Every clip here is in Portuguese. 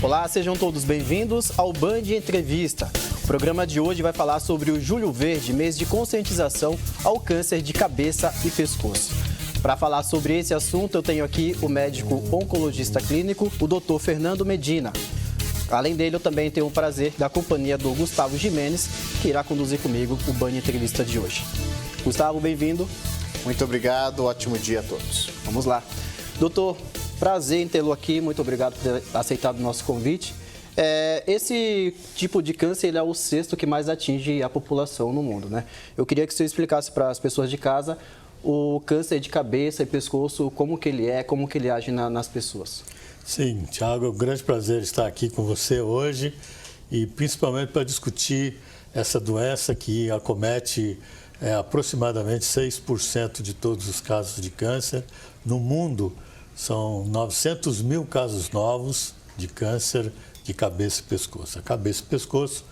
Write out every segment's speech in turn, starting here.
Olá, sejam todos bem-vindos ao Band Entrevista. O programa de hoje vai falar sobre o Julho Verde, mês de conscientização ao câncer de cabeça e pescoço. Para falar sobre esse assunto, eu tenho aqui o médico oncologista clínico, o Dr. Fernando Medina. Além dele, eu também tenho o prazer da companhia do Gustavo Gimenez, que irá conduzir comigo o Band Entrevista de hoje. Gustavo, bem-vindo. Muito obrigado, ótimo dia a todos. Vamos lá. Doutor, prazer em tê-lo aqui, muito obrigado por ter aceitado o nosso convite. Esse tipo de câncer ele é o sexto que mais atinge a população no mundo, né? Eu queria que você explicasse para as pessoas de casa o câncer de cabeça e pescoço, como que ele é, como que ele age nas pessoas. Sim, Thiago, é um grande prazer estar aqui com você hoje e principalmente para discutir essa doença que acomete aproximadamente 6% de todos os casos de câncer. No mundo, são 900 mil casos novos de câncer de cabeça e pescoço. A cabeça e pescoço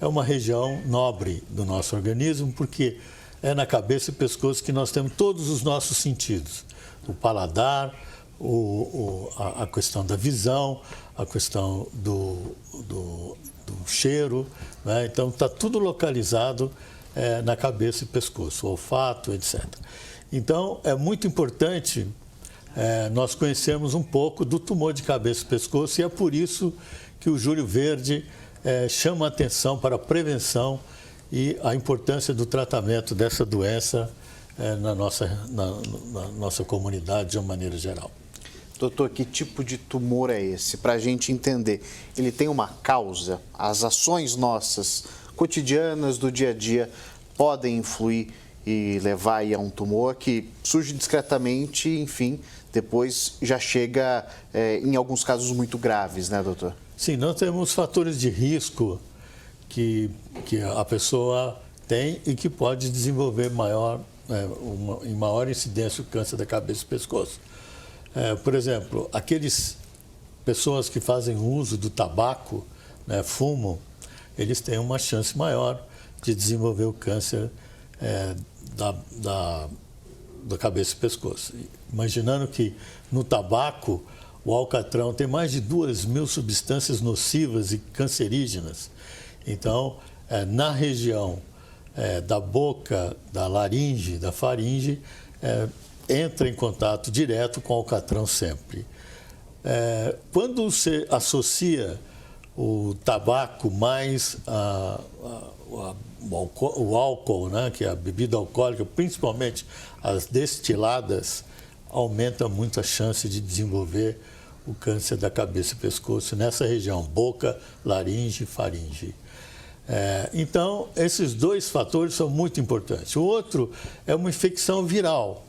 é uma região nobre do nosso organismo, porque é na cabeça e pescoço que nós temos todos os nossos sentidos. O paladar, a questão da visão, a questão do cheiro, né? Então está tudo localizado na cabeça e pescoço, o olfato, etc. Então é muito importante nós conhecermos um pouco do tumor de cabeça e pescoço, e é por isso que o Julho Verde chama a atenção para a prevenção e a importância do tratamento dessa doença na nossa comunidade de uma maneira geral. Doutor, que tipo de tumor é esse? Para a gente entender, ele tem uma causa? As ações nossas, cotidianas, do dia a dia, podem influir e levar aí a um tumor que surge discretamente e, enfim, depois já chega, em alguns casos, muito graves, né, doutor? Sim, nós temos fatores de risco que a pessoa tem e que pode desenvolver em maior incidência o câncer da cabeça e pescoço. Por exemplo, aquelas pessoas que fazem uso do tabaco, né, fumam, eles têm uma chance maior de desenvolver o câncer da cabeça e pescoço. Imaginando que no tabaco, o alcatrão tem mais de 2.000 substâncias nocivas e cancerígenas. Então, na região da boca, da laringe, da faringe, entra em contato direto com o alcatrão sempre. Quando você associa o tabaco mais o álcool, né, que é a bebida alcoólica, principalmente as destiladas, aumenta muito a chance de desenvolver o câncer da cabeça e pescoço nessa região, boca, laringe e faringe. Então, esses dois fatores são muito importantes. O outro é uma infecção viral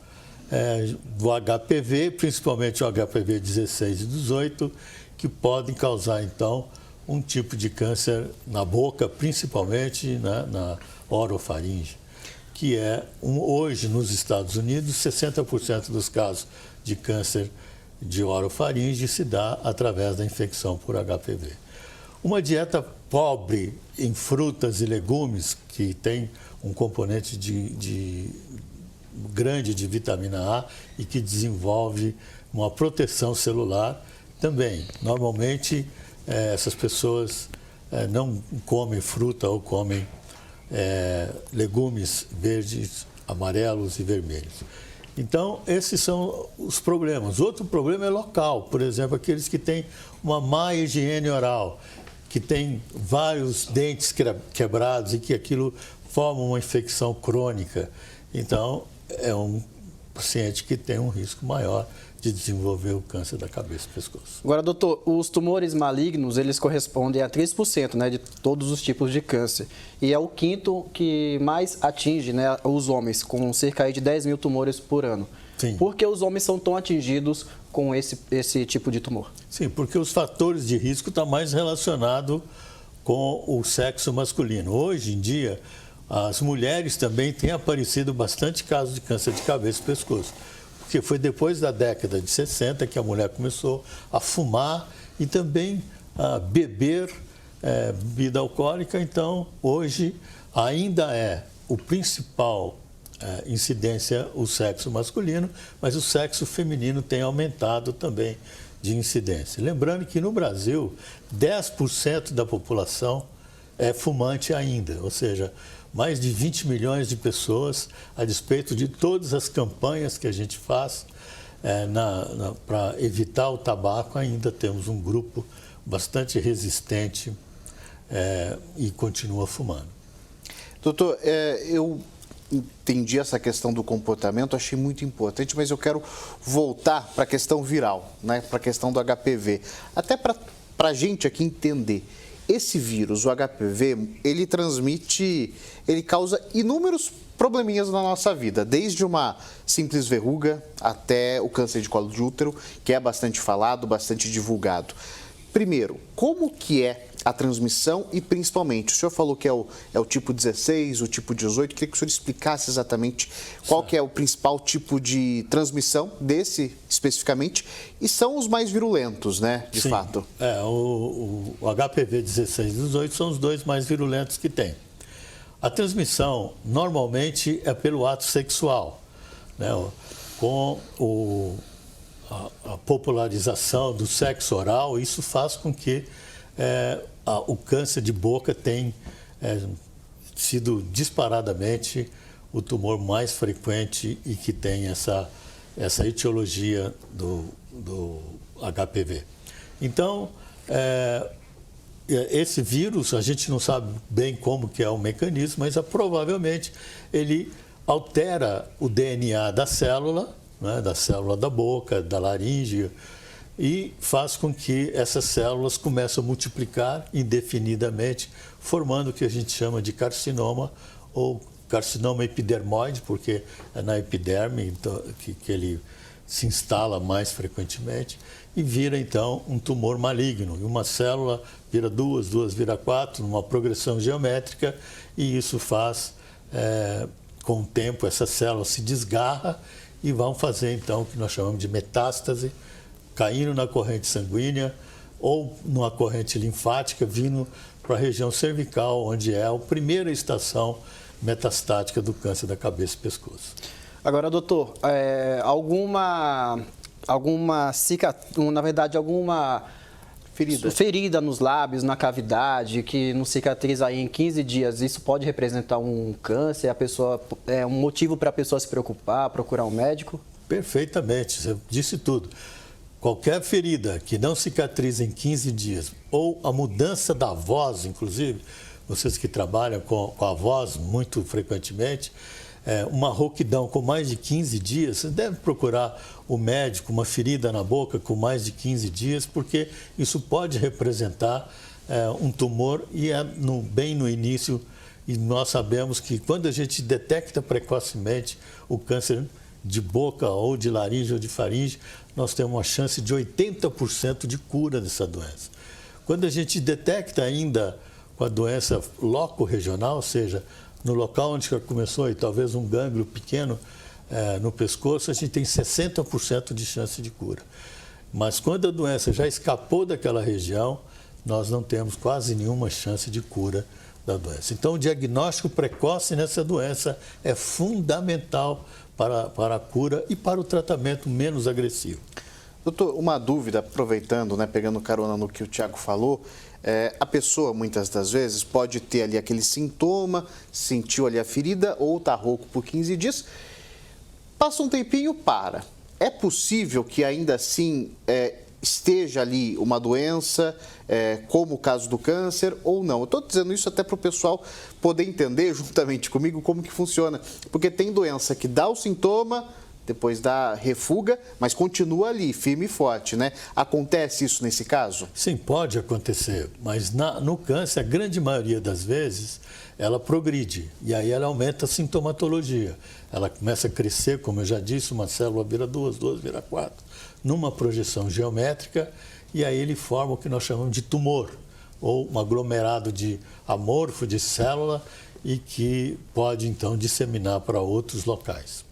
do HPV, principalmente o HPV 16 e 18, que podem causar, então, um tipo de câncer na boca, principalmente, né, na orofaringe, que hoje, nos Estados Unidos, 60% dos casos de câncer de orofaringe se dá através da infecção por HPV. Uma dieta pobre em frutas e legumes, que tem um componente grande de vitamina A e que desenvolve uma proteção celular também. Normalmente, essas pessoas não comem fruta ou comem legumes verdes, amarelos e vermelhos. Então, esses são os problemas. Outro problema é local, por exemplo, aqueles que têm uma má higiene oral, que têm vários dentes quebrados e que aquilo forma uma infecção crônica. Então, é um paciente que tem um risco maior de desenvolver o câncer da cabeça e pescoço. Agora, doutor, os tumores malignos, eles correspondem a 3%, né, de todos os tipos de câncer. E é o quinto que mais atinge, né, os homens, com cerca de 10 mil tumores por ano. Sim. Por que os homens são tão atingidos com esse tipo de tumor? Sim, porque os fatores de risco estão mais relacionados com o sexo masculino. Hoje em dia, as mulheres também têm aparecido bastante casos de câncer de cabeça e pescoço. Porque foi depois da década de 60 que a mulher começou a fumar e também a beber bebida alcoólica. Então, hoje, ainda é o principal incidência o sexo masculino, mas o sexo feminino tem aumentado também de incidência. Lembrando que no Brasil, 10% da população é fumante ainda, ou seja, mais de 20 milhões de pessoas, a despeito de todas as campanhas que a gente faz para evitar o tabaco, ainda temos um grupo bastante resistente e continua fumando. Doutor, eu entendi essa questão do comportamento, achei muito importante, mas eu quero voltar para a questão viral, né? Para a questão do HPV. Até para a gente aqui entender, esse vírus, o HPV, ele causa inúmeros probleminhas na nossa vida, desde uma simples verruga até o câncer de colo de útero, que é bastante falado, bastante divulgado. Primeiro, como que é a transmissão e, principalmente, o senhor falou que é o tipo 16, o tipo 18, queria que o senhor explicasse exatamente qual que é o principal tipo de transmissão desse, especificamente, e são os mais virulentos, né, de fato. O HPV 16 e 18 são os dois mais virulentos que tem. A transmissão, normalmente, é pelo ato sexual, né, com a popularização do sexo oral, isso faz com que o câncer de boca tenha sido disparadamente o tumor mais frequente e que tem essa etiologia do HPV. Então, esse vírus, a gente não sabe bem como que é o mecanismo, mas provavelmente ele altera o DNA da célula, né, da célula da boca, da laringe, e faz com que essas células comecem a multiplicar indefinidamente, formando o que a gente chama de carcinoma ou carcinoma epidermoide, porque é na epiderme então, que ele se instala mais frequentemente e vira então um tumor maligno. E uma célula vira duas vira quatro, numa progressão geométrica, e isso faz, com o tempo, essa célula se desgarra e vão fazer então o que nós chamamos de metástase, caindo na corrente sanguínea ou numa corrente linfática, vindo para a região cervical, onde é a primeira estação metastática do câncer da cabeça e pescoço. Agora, doutor, alguma ferida nos lábios, na cavidade, que não cicatriza aí em 15 dias, isso pode representar um câncer? É um motivo para a pessoa se preocupar, procurar um médico? Perfeitamente, você disse tudo. Qualquer ferida que não cicatriza em 15 dias, ou a mudança da voz, inclusive, vocês que trabalham com a voz muito frequentemente, uma rouquidão com mais de 15 dias, você deve procurar o médico, uma ferida na boca com mais de 15 dias, porque isso pode representar um tumor e bem no início, e nós sabemos que quando a gente detecta precocemente o câncer de boca ou de laringe ou de faringe, nós temos uma chance de 80% de cura dessa doença. Quando a gente detecta ainda com a doença loco-regional, ou seja, no local onde começou e talvez um gânglio pequeno no pescoço, a gente tem 60% de chance de cura. Mas quando a doença já escapou daquela região, nós não temos quase nenhuma chance de cura da doença. Então, o diagnóstico precoce nessa doença é fundamental para a cura e para o tratamento menos agressivo. Doutor, uma dúvida, aproveitando, né, pegando carona no que o Tiago falou, a pessoa, muitas das vezes, pode ter ali aquele sintoma, sentiu ali a ferida ou está rouco por 15 dias, passa um tempinho, para. É possível que ainda assim esteja ali uma doença, como o caso do câncer, ou não? Eu estou dizendo isso até para o pessoal poder entender, juntamente comigo, como que funciona. Porque tem doença que dá o sintoma, depois dá refuga, mas continua ali, firme e forte, né? Acontece isso nesse caso? Sim, pode acontecer, mas no câncer, a grande maioria das vezes, ela progride, e aí ela aumenta a sintomatologia. Ela começa a crescer, como eu já disse, uma célula vira duas vira quatro, numa projeção geométrica, e aí ele forma o que nós chamamos de tumor, ou um aglomerado amorfo de célula, e que pode, então, disseminar para outros locais.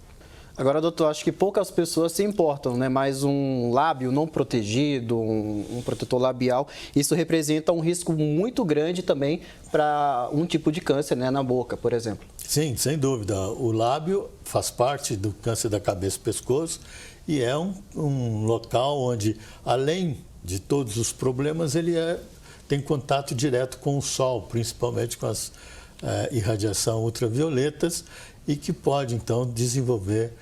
Agora, doutor, acho que poucas pessoas se importam, né? Mas um lábio não protegido, um protetor labial, isso representa um risco muito grande também para um tipo de câncer, né? Na boca, por exemplo. Sim, sem dúvida. O lábio faz parte do câncer da cabeça e pescoço e é um local onde, além de todos os problemas, ele tem contato direto com o sol, principalmente com as irradiação ultravioletas, e que pode, então, desenvolver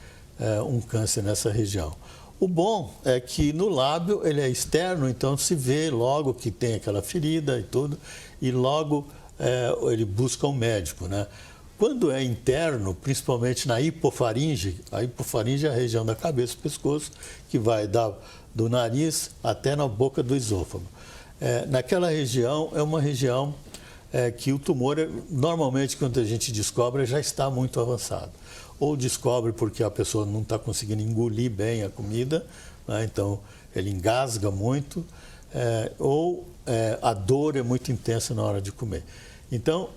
um câncer nessa região. O bom é que no lábio ele é externo, então se vê logo que tem aquela ferida e tudo, e logo ele busca um médico, né? Quando é interno, principalmente na hipofaringe, a hipofaringe é a região da cabeça e pescoço, que vai do nariz até na boca do esôfago. Naquela região, é uma região que o tumor, normalmente, quando a gente descobre, já está muito avançado. Ou descobre porque a pessoa não está conseguindo engolir bem a comida, né? Então ele engasga muito, ou a dor é muito intensa na hora de comer. Então,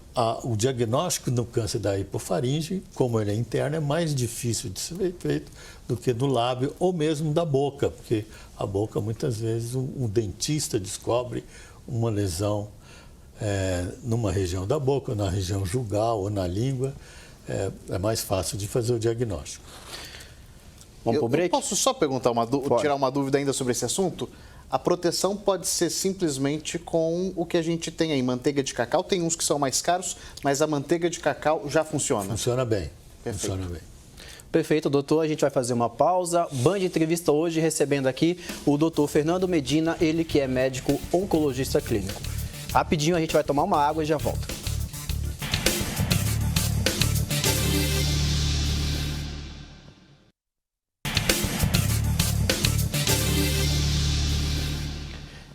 o diagnóstico no câncer da hipofaringe, como ele é interno, é mais difícil de ser feito do que do lábio ou mesmo da boca, porque a boca, muitas vezes, um dentista descobre uma lesão numa região da boca, na região jugal ou na língua. É mais fácil de fazer o diagnóstico. Vamos pro break? Eu posso só perguntar tirar uma dúvida ainda sobre esse assunto? A proteção pode ser simplesmente com o que a gente tem aí, manteiga de cacau. Tem uns que são mais caros, mas a manteiga de cacau já funciona. Funciona bem. Perfeito. Funciona bem. Perfeito, doutor. A gente vai fazer uma pausa. Band Entrevista hoje recebendo aqui o doutor Fernando Medina, ele que é médico oncologista clínico. Rapidinho a gente vai tomar uma água e já volta.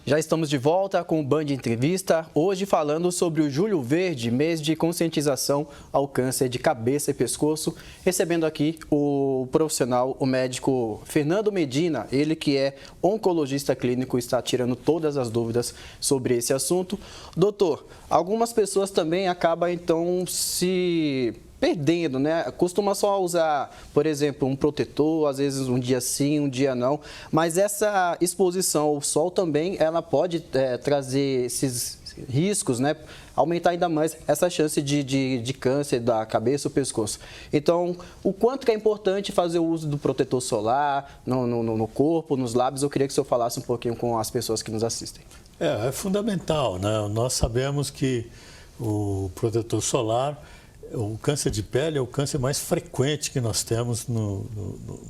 Já estamos de volta com o Band Entrevista, hoje falando sobre o Julho Verde, mês de conscientização ao câncer de cabeça e pescoço, recebendo aqui o profissional, o médico Fernando Medina, ele que é oncologista clínico, está tirando todas as dúvidas sobre esse assunto. Doutor, algumas pessoas também acabam então se perdendo, né? Costuma só usar, por exemplo, um protetor, às vezes um dia sim, um dia não, mas essa exposição ao sol também, ela pode trazer esses riscos, né? Aumentar ainda mais essa chance de câncer da cabeça ou pescoço. Então, o quanto que é importante fazer o uso do protetor solar no corpo, nos lábios, eu queria que o senhor falasse um pouquinho com as pessoas que nos assistem. É fundamental, né? Nós sabemos que o protetor solar, o câncer de pele é o câncer mais frequente que nós temos no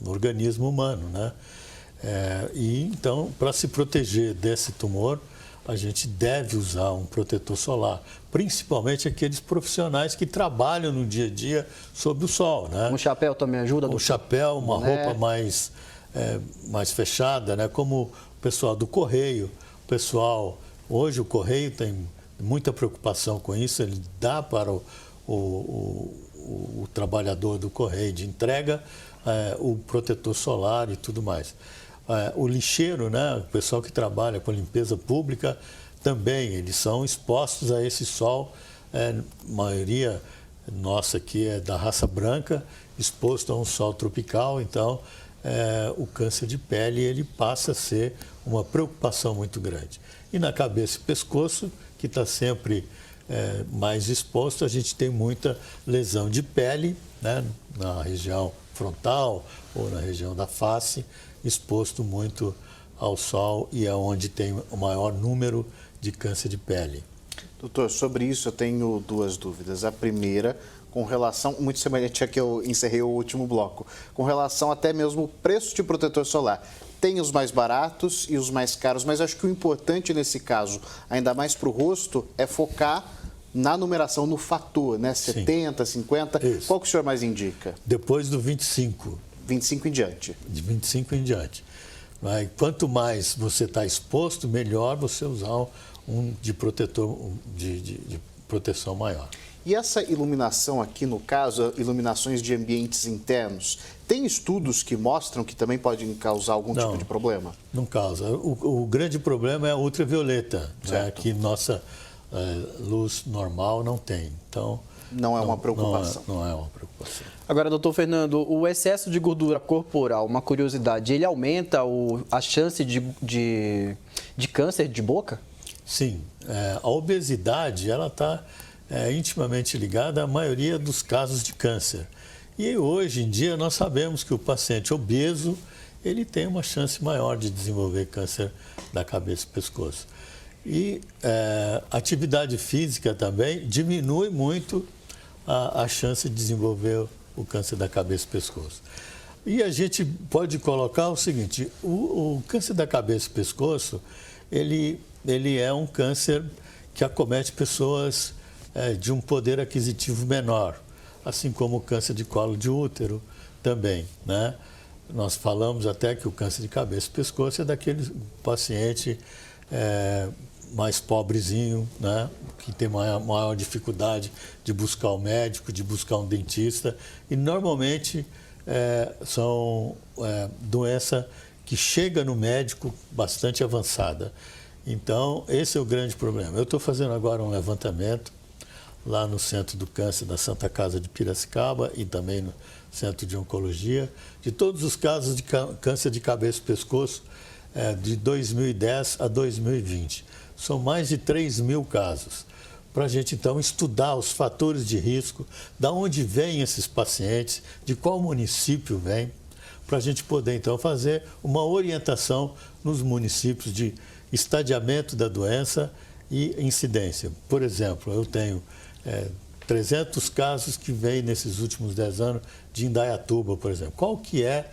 organismo humano, né? E então, para se proteger desse tumor, a gente deve usar um protetor solar, principalmente aqueles profissionais que trabalham no dia a dia sob o sol, né? Um chapéu também ajuda? Um chapéu, uma roupa mais fechada, né? Como o pessoal do Correio. Hoje o Correio tem muita preocupação com isso, ele dá para o trabalhador do Correio de entrega o protetor solar e tudo mais. O lixeiro, né, o pessoal que trabalha com limpeza pública, também eles são expostos a esse sol. A maioria nossa aqui é da raça branca, exposto a um sol tropical, então o câncer de pele ele passa a ser uma preocupação muito grande. E na cabeça e pescoço, que está sempre mais exposto, a gente tem muita lesão de pele, né, na região frontal ou na região da face, exposto muito ao sol, e é onde tem o maior número de câncer de pele. Doutor, sobre isso eu tenho duas dúvidas. A primeira, com relação, muito semelhante a que eu encerrei o último bloco, com relação até mesmo ao preço de protetor solar. Tem os mais baratos e os mais caros, mas acho que o importante nesse caso, ainda mais para o rosto, é focar na numeração, no fator, né? 70, 50, Isso. Qual que o senhor mais indica? Depois do 25. 25 em diante. De 25 em diante. Mas quanto mais você está exposto, melhor você usar um de protetor, de proteção maior. E essa iluminação aqui, no caso, iluminações de ambientes internos, tem estudos que mostram que também podem causar algum tipo de problema? Não causa. O grande problema é a ultravioleta, né, que nossa luz normal não tem. Então, não é uma preocupação. Não é uma preocupação. Agora, doutor Fernando, o excesso de gordura corporal, uma curiosidade, ele aumenta a chance de câncer de boca? Sim. A obesidade, ela está intimamente ligada à maioria dos casos de câncer. E hoje em dia nós sabemos que o paciente obeso, ele tem uma chance maior de desenvolver câncer da cabeça e pescoço. E atividade física também diminui muito a chance de desenvolver o câncer da cabeça e pescoço. E a gente pode colocar o seguinte, o câncer da cabeça e pescoço, ele é um câncer que acomete pessoas de um poder aquisitivo menor, assim como o câncer de colo de útero também, né? Nós falamos até que o câncer de cabeça e pescoço é daquele paciente mais pobrezinho, né? Que tem maior dificuldade de buscar um médico, de buscar um dentista. E normalmente são doença que chega no médico bastante avançada. Então, esse é o grande problema. Eu estou fazendo agora um levantamento lá no Centro do Câncer da Santa Casa de Piracicaba e também no Centro de Oncologia, de todos os casos de câncer de cabeça e pescoço de 2010 a 2020. São mais de 3.000 casos. Para a gente, então, estudar os fatores de risco, de onde vêm esses pacientes, de qual município vêm, para a gente poder, então, fazer uma orientação nos municípios de estadiamento da doença e incidência. Por exemplo, eu tenho 300 casos que vêm nesses últimos 10 anos de Indaiatuba, por exemplo. Qual que é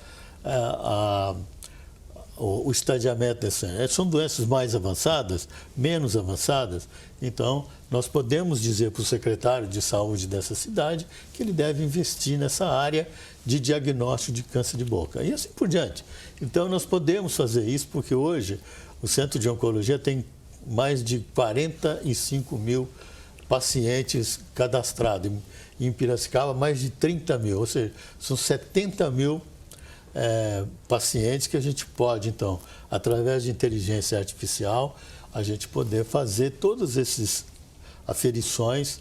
o estadiamento desse ano? São doenças mais avançadas, menos avançadas? Então, nós podemos dizer para o secretário de saúde dessa cidade que ele deve investir nessa área de diagnóstico de câncer de boca. E assim por diante. Então, nós podemos fazer isso porque hoje o Centro de Oncologia tem mais de 45.000 pacientes cadastrados. Em Piracicaba, mais de 30.000, ou seja, são 70.000 pacientes que a gente pode, então, através de inteligência artificial, a gente poder fazer todas essas aferições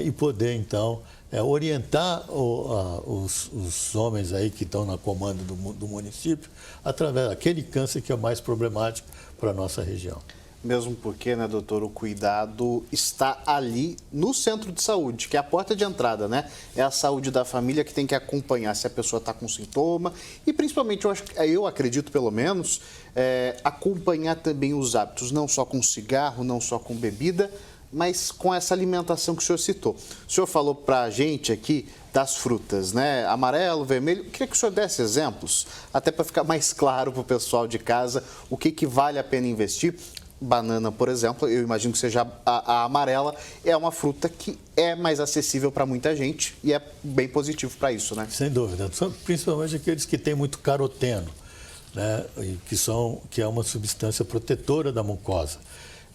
e poder, então, orientar os homens aí que estão na comando do município através daquele câncer que é mais problemático para a nossa região. Mesmo porque, né, doutor, o cuidado está ali no centro de saúde, que é a porta de entrada, né? É a saúde da família que tem que acompanhar se a pessoa está com sintoma e, principalmente, eu acredito, pelo menos, acompanhar também os hábitos, não só com cigarro, não só com bebida, mas com essa alimentação que o senhor citou. O senhor falou para a gente aqui das frutas, né? Amarelo, vermelho. Eu queria que o senhor desse exemplos, até para ficar mais claro para o pessoal de casa o que vale a pena investir. Banana, por exemplo, eu imagino que seja a amarela, é uma fruta que é mais acessível para muita gente e é bem positivo para isso, né? Sem dúvida, principalmente aqueles que têm muito caroteno, né? Que é uma substância protetora da mucosa.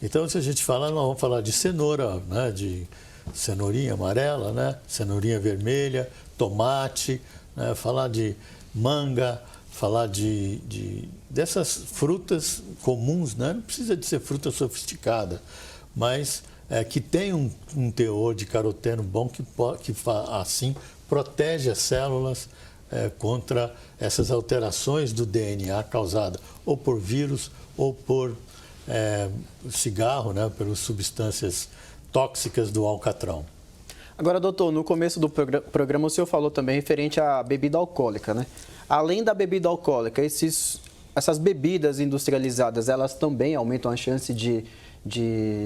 Então, se a gente falar, nós vamos falar de cenoura, né? De cenourinha amarela, né? Cenourinha vermelha, tomate, né? Falar de manga, falar dessas frutas comuns, né? Não precisa de ser fruta sofisticada, mas que tem um teor de caroteno bom que assim protege as células contra essas alterações do DNA causadas ou por vírus ou por cigarro, né? Pelas substâncias tóxicas do alcatrão. Agora, doutor, no começo do programa o senhor falou também referente à bebida alcoólica, né? Além da bebida alcoólica, essas bebidas industrializadas, elas também aumentam a chance de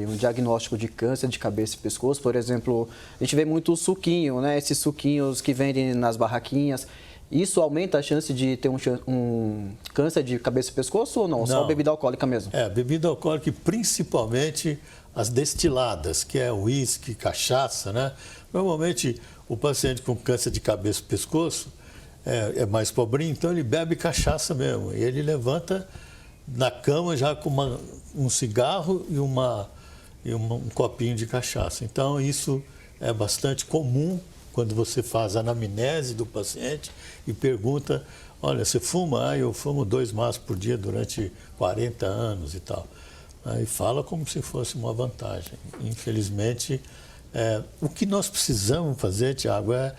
um diagnóstico de câncer de cabeça e pescoço? Por exemplo, a gente vê muito suquinho, né? Esses suquinhos que vendem nas barraquinhas. Isso aumenta a chance de ter um câncer de cabeça e pescoço ou não? Só a bebida alcoólica mesmo? Bebida alcoólica e principalmente as destiladas, que é uísque, cachaça, né? Normalmente, o paciente com câncer de cabeça e pescoço é mais pobrinho, então ele bebe cachaça mesmo. E ele levanta na cama já com um cigarro e um copinho de cachaça. Então, isso é bastante comum quando você faz a anamnese do paciente e pergunta, olha, você fuma? Eu fumo 2 maços por dia durante 40 anos e tal. Aí fala como se fosse uma vantagem. Infelizmente, o que nós precisamos fazer, Tiago, é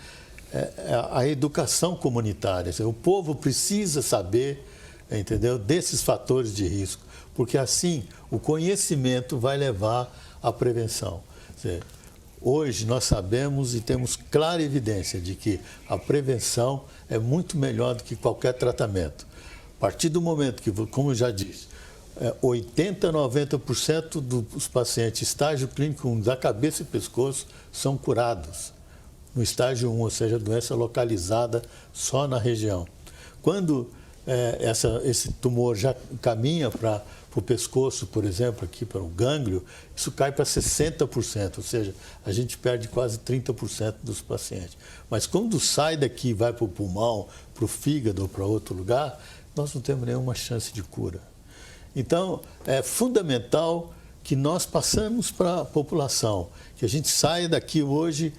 a educação comunitária. O povo precisa saber, entendeu, desses fatores de risco, porque assim o conhecimento vai levar à prevenção. Hoje nós sabemos e temos clara evidência de que a prevenção é muito melhor do que qualquer tratamento. A partir do momento que, como eu já disse, 80% a 90% dos pacientes estágio clínico 1 da cabeça e pescoço são curados no estágio 1, ou seja, doença localizada só na região. Quando esse tumor já caminha para o pescoço, por exemplo, aqui para o gânglio, isso cai para 60%, ou seja, a gente perde quase 30% dos pacientes. Mas quando sai daqui e vai para o pulmão, para o fígado ou para outro lugar, nós não temos nenhuma chance de cura. Então, é fundamental que nós passemos para a população, que a gente saia daqui hoje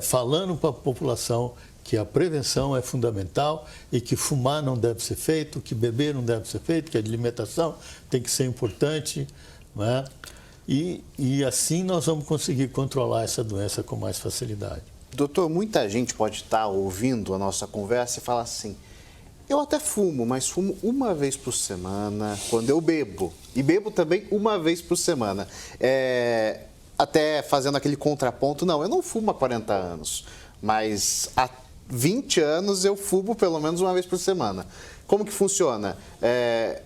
falando para a população que a prevenção é fundamental e que fumar não deve ser feito, que beber não deve ser feito, que a alimentação tem que ser importante, não é? E assim nós vamos conseguir controlar essa doença com mais facilidade. Doutor, muita gente pode estar ouvindo a nossa conversa e falar assim: eu até fumo, mas fumo uma vez por semana, quando eu bebo. E bebo também uma vez por semana. Até fazendo aquele contraponto, não, eu não fumo há 40 anos, mas há 20 anos eu fumo pelo menos uma vez por semana. Como que funciona?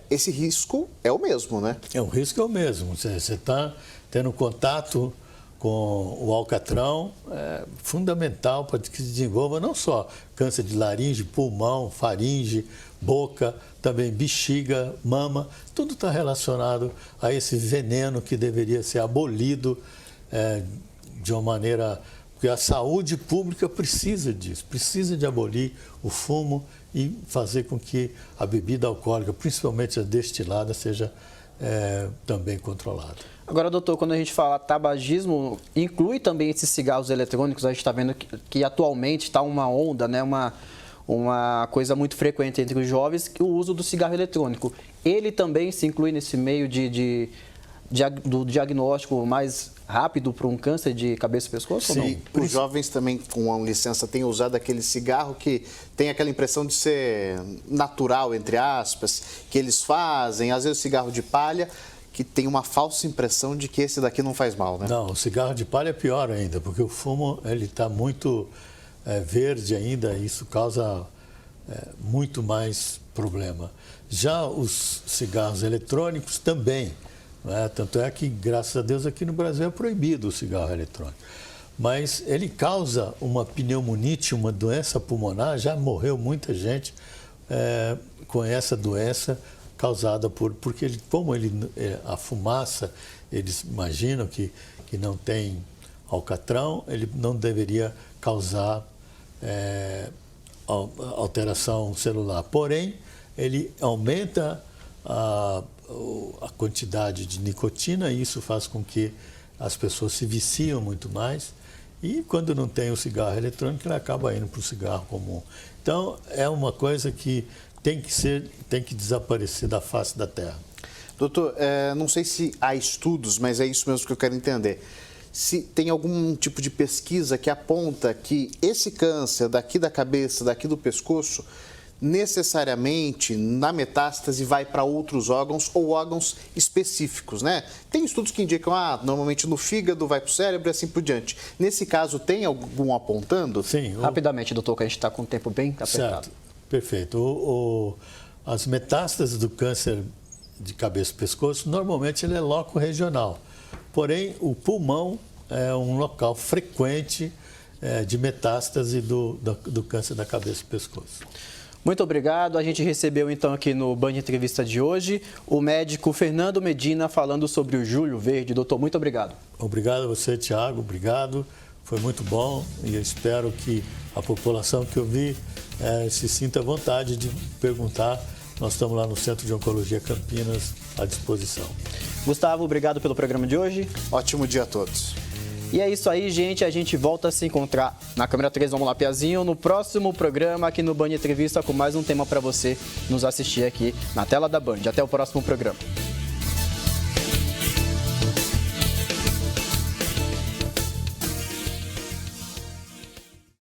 Esse risco é o mesmo, né? O risco é o mesmo. Você está tendo contato com o alcatrão, é fundamental para que se desenvolva não só câncer de laringe, pulmão, faringe, boca, também bexiga, mama, tudo está relacionado a esse veneno que deveria ser abolido de uma maneira... Porque a saúde pública precisa disso, precisa de abolir o fumo e fazer com que a bebida alcoólica, principalmente a destilada, seja também controlada. Agora, doutor, quando a gente fala tabagismo, inclui também esses cigarros eletrônicos? A gente está vendo que atualmente está uma onda, né, uma coisa muito frequente entre os jovens, o uso do cigarro eletrônico. Ele também se inclui nesse meio do diagnóstico mais rápido para um câncer de cabeça e pescoço? Sim, ou não? Os jovens também, com a licença, têm usado aquele cigarro que tem aquela impressão de ser natural, entre aspas, que eles fazem, às vezes cigarro de palha, que tem uma falsa impressão de que esse daqui não faz mal, né? Não, o cigarro de palha é pior ainda, porque o fumo está muito verde ainda, e isso causa muito mais problema. Já os cigarros eletrônicos também, tanto é que, graças a Deus, aqui no Brasil é proibido o cigarro eletrônico. Mas ele causa uma pneumonite, uma doença pulmonar, já morreu muita gente com essa doença causada porque a fumaça, eles imaginam que não tem alcatrão, ele não deveria causar alteração celular. Porém, ele aumenta a quantidade de nicotina e isso faz com que as pessoas se viciam muito mais e quando não tem o cigarro eletrônico, ele acaba indo para o cigarro comum. Então, é uma coisa que tem que desaparecer da face da terra. Doutor, não sei se há estudos, mas é isso mesmo que eu quero entender. Se tem algum tipo de pesquisa que aponta que esse câncer daqui da cabeça, daqui do pescoço, necessariamente na metástase vai para outros órgãos ou órgãos específicos, né? Tem estudos que indicam, normalmente no fígado vai para o cérebro e assim por diante. Nesse caso, tem algum apontando? Sim. Rapidamente, doutor, que a gente está com o tempo bem apertado. Certo, perfeito. As metástases do câncer de cabeça e pescoço, normalmente ele é loco regional. Porém, o pulmão é um local frequente de metástase do câncer da cabeça e pescoço. Muito obrigado. A gente recebeu então aqui no Band Entrevista de hoje o médico Fernando Medina falando sobre o Júlio Verde. Doutor, muito obrigado. Obrigado a você, Tiago. Obrigado. Foi muito bom e eu espero que a população que ouvir se sinta à vontade de perguntar. Nós estamos lá no Centro de Oncologia Campinas à disposição. Gustavo, obrigado pelo programa de hoje. Ótimo dia a todos. E é isso aí, gente. A gente volta a se encontrar na câmera 3, vamos lá, Piazinho, no próximo programa aqui no Band Entrevista com mais um tema para você nos assistir aqui na tela da Band. Até o próximo programa.